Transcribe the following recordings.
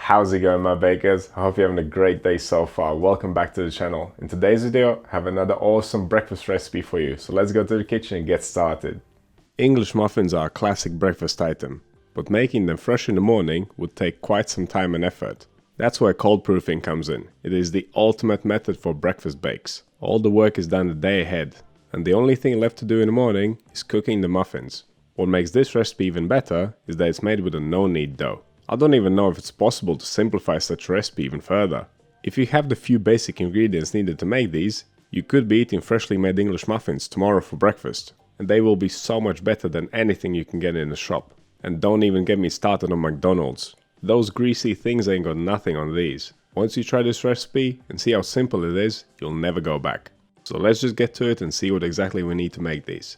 How's it going, my bakers? I hope you're having a great day so far. Welcome back to the channel. In today's video, I have another awesome breakfast recipe for you. So let's go to the kitchen and get started. English muffins are a classic breakfast item, but making them fresh in the morning would take quite some time and effort. That's where cold proofing comes in. It is the ultimate method for breakfast bakes. All the work is done the day ahead, and the only thing left to do in the morning is cooking the muffins. What makes this recipe even better is that it's made with a no-knead dough. I don't even know if it's possible to simplify such a recipe even further. If you have the few basic ingredients needed to make these, you could be eating freshly made English muffins tomorrow for breakfast, and they will be so much better than anything you can get in the shop. And don't even get me started on McDonald's. Those greasy things ain't got nothing on these. Once you try this recipe and see how simple it is, you'll never go back. So let's just get to it and see what exactly we need to make these.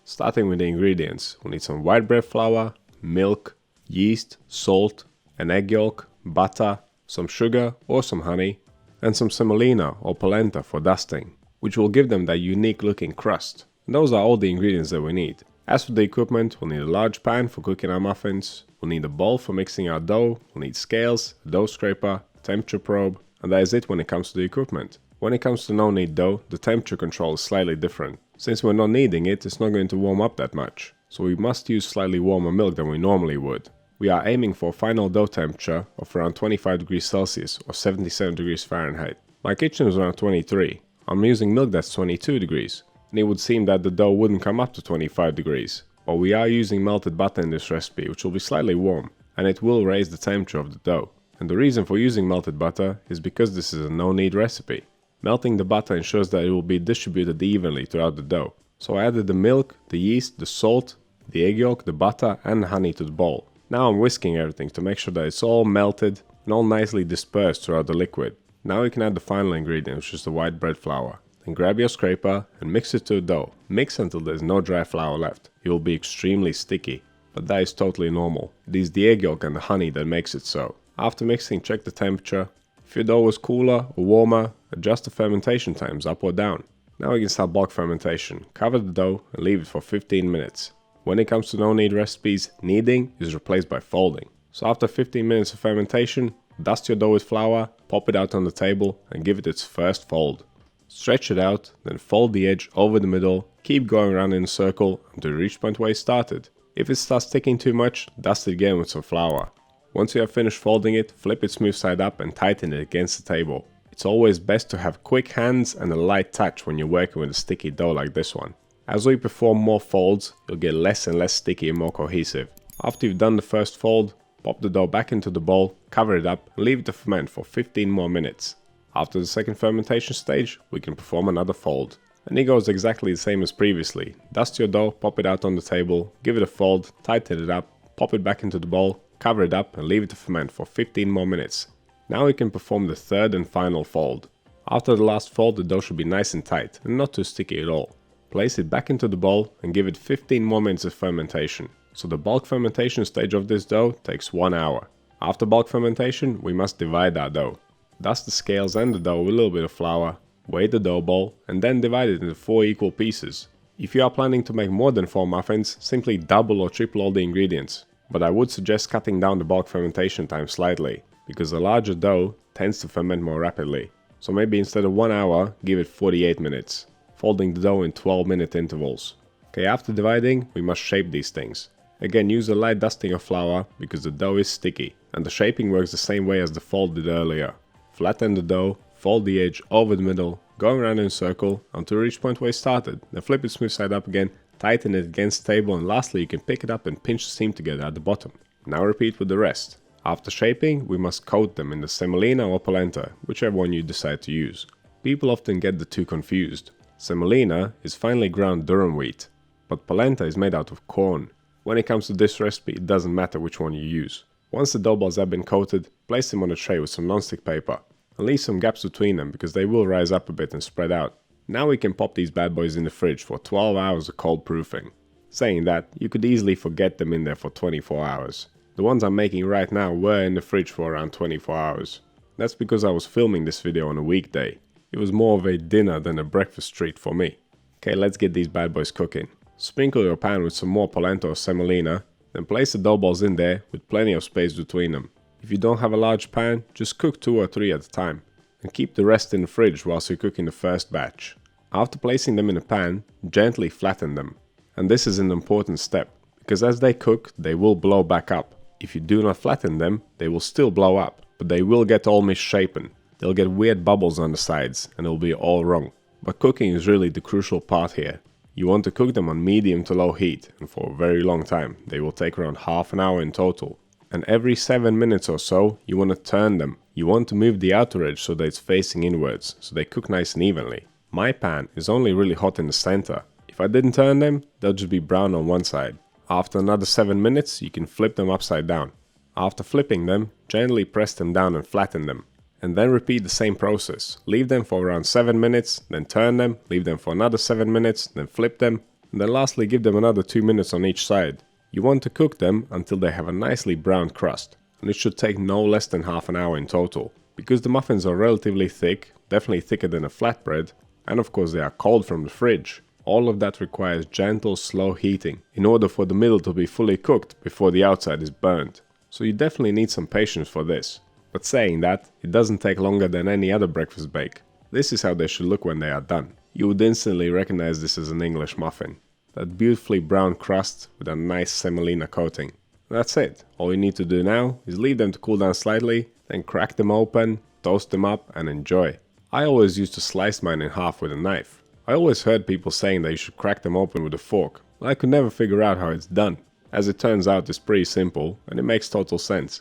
Starting with the ingredients, we'll need some white bread flour, milk, yeast, salt, an egg yolk, butter, some sugar or some honey, and some semolina or polenta for dusting, which will give them that unique looking crust. And those are all the ingredients that we need. As for the equipment, we'll need a large pan for cooking our muffins, we'll need a bowl for mixing our dough, we'll need scales, a dough scraper, temperature probe, and that is it when it comes to the equipment. When it comes to no-knead dough, the temperature control is slightly different. Since we're not kneading it, it's not going to warm up that much, so we must use slightly warmer milk than we normally would. We are aiming for a final dough temperature of around 25 degrees Celsius or 77 degrees Fahrenheit. My kitchen is around 23. I'm using milk that's 22 degrees, and it would seem that the dough wouldn't come up to 25 degrees. But we are using melted butter in this recipe, which will be slightly warm, and it will raise the temperature of the dough. And the reason for using melted butter is because this is a no-knead recipe. Melting the butter ensures that it will be distributed evenly throughout the dough. So I added the milk, the yeast, the salt, the egg yolk, the butter and the honey to the bowl. Now I'm whisking everything to make sure that it's all melted and all nicely dispersed throughout the liquid. Now we can add the final ingredient, which is the white bread flour. Then grab your scraper and mix it to a dough. Mix until there's no dry flour left. It will be extremely sticky, but that is totally normal. It is the egg yolk and the honey that makes it so. After mixing, check the temperature. If your dough was cooler or warmer, adjust the fermentation times up or down. Now we can start bulk fermentation. Cover the dough and leave it for 15 minutes. When it comes to no-knead recipes, kneading is replaced by folding. So after 15 minutes of fermentation, dust your dough with flour, pop it out on the table and give it its first fold. Stretch it out, then fold the edge over the middle, keep going around in a circle until you reach the point where you started. If it starts sticking too much, dust it again with some flour. Once you have finished folding it, flip it smooth side up and tighten it against the table. It's always best to have quick hands and a light touch when you're working with a sticky dough like this one. As we perform more folds, you'll get less and less sticky and more cohesive. After you've done the first fold, pop the dough back into the bowl, cover it up and leave it to ferment for 15 more minutes. After the second fermentation stage, we can perform another fold. And it goes exactly the same as previously. Dust your dough, pop it out on the table, give it a fold, tighten it up, pop it back into the bowl, cover it up and leave it to ferment for 15 more minutes. Now we can perform the third and final fold. After the last fold, the dough should be nice and tight and not too sticky at all. Place it back into the bowl and give it 15 more minutes of fermentation. So the bulk fermentation stage of this dough takes 1 hour. After bulk fermentation, we must divide our dough. Dust the scales and the dough with a little bit of flour, weigh the dough ball and then divide it into 4 equal pieces. If you are planning to make more than 4 muffins, simply double or triple all the ingredients. But I would suggest cutting down the bulk fermentation time slightly, because a larger dough tends to ferment more rapidly. So maybe instead of 1 hour, give it 48 minutes. Folding the dough in 12-minute intervals. Okay, after dividing, we must shape these things. Again, use a light dusting of flour because the dough is sticky, and the shaping works the same way as the fold did earlier. Flatten the dough, fold the edge over the middle, going around in a circle until you reach the point where you started. Then flip it smooth side up again, tighten it against the table, and lastly you can pick it up and pinch the seam together at the bottom. Now repeat with the rest. After shaping, we must coat them in the semolina or polenta, whichever one you decide to use. People often get the two confused. Semolina is finely ground durum wheat, but polenta is made out of corn. When it comes to this recipe, it doesn't matter which one you use. Once the dough balls have been coated, place them on a tray with some non-stick paper and leave some gaps between them because they will rise up a bit and spread out. Now we can pop these bad boys in the fridge for 12 hours of cold proofing. Saying that, you could easily forget them in there for 24 hours. The ones I'm making right now were in the fridge for around 24 hours. That's because I was filming this video on a weekday. It was more of a dinner than a breakfast treat for me. Okay, let's get these bad boys cooking. Sprinkle your pan with some more polenta or semolina, then place the dough balls in there with plenty of space between them. If you don't have a large pan, just cook 2 or 3 at a time, and keep the rest in the fridge whilst you're cooking the first batch. After placing them in a pan, gently flatten them. And this is an important step, because as they cook, they will blow back up. If you do not flatten them, they will still blow up, but they will get all misshapen. They'll get weird bubbles on the sides, and it'll be all wrong. But cooking is really the crucial part here. You want to cook them on medium to low heat, and for a very long time. They will take around half an hour in total. And every 7 minutes or so, you want to turn them. You want to move the outer edge so that it's facing inwards, so they cook nice and evenly. My pan is only really hot in the center. If I didn't turn them, they'll just be brown on one side. After another 7 minutes, you can flip them upside down. After flipping them, gently press them down and flatten them. And then repeat the same process. Leave them for around 7 minutes, then turn them, leave them for another 7 minutes, then flip them, and then lastly give them another 2 minutes on each side. You want to cook them until they have a nicely browned crust, and it should take no less than half an hour in total. Because the muffins are relatively thick, definitely thicker than a flatbread, and of course they are cold from the fridge, all of that requires gentle, slow heating in order for the middle to be fully cooked before the outside is burnt. So you definitely need some patience for this. But saying that, it doesn't take longer than any other breakfast bake. This is how they should look when they are done. You would instantly recognize this as an English muffin. That beautifully brown crust with a nice semolina coating. That's it. All you need to do now is leave them to cool down slightly, then crack them open, toast them up and enjoy. I always used to slice mine in half with a knife. I always heard people saying that you should crack them open with a fork, but I could never figure out how it's done. As it turns out, it's pretty simple and it makes total sense.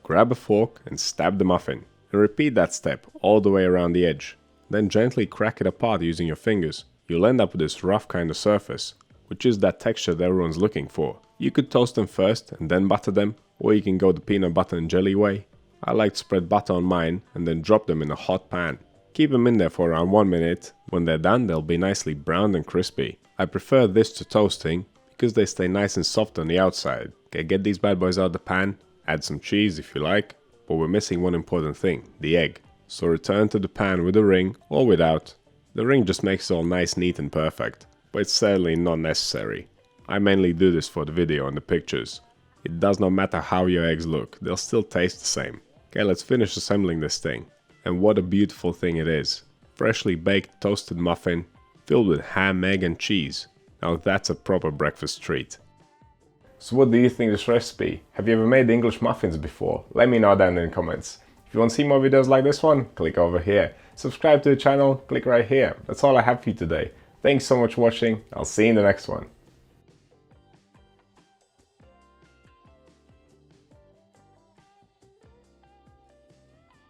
Grab a fork and stab the muffin, and repeat that step all the way around the edge. Then gently crack it apart using your fingers. You'll end up with this rough kind of surface, which is that texture that everyone's looking for. You could toast them first and then butter them, or you can go the peanut butter and jelly way. I like to spread butter on mine and then drop them in a hot pan. Keep them in there for around 1 minute. When they're done, they'll be nicely browned and crispy. I prefer this to toasting because they stay nice and soft on the outside. Okay, get these bad boys out of the pan, add some cheese if you like, but we're missing one important thing, the egg. So return to the pan with a ring or without. The ring just makes it all nice, neat and perfect, but it's certainly not necessary. I mainly do this for the video and the pictures. It does not matter how your eggs look, they'll still taste the same. Okay, let's finish assembling this thing. And what a beautiful thing it is. Freshly baked toasted muffin filled with ham, egg and cheese. Now that's a proper breakfast treat. So what do you think of this recipe? Have you ever made English muffins before? Let me know down in the comments. If you want to see more videos like this one, click over here. Subscribe to the channel, click right here. That's all I have for you today. Thanks so much for watching. I'll see you in the next one.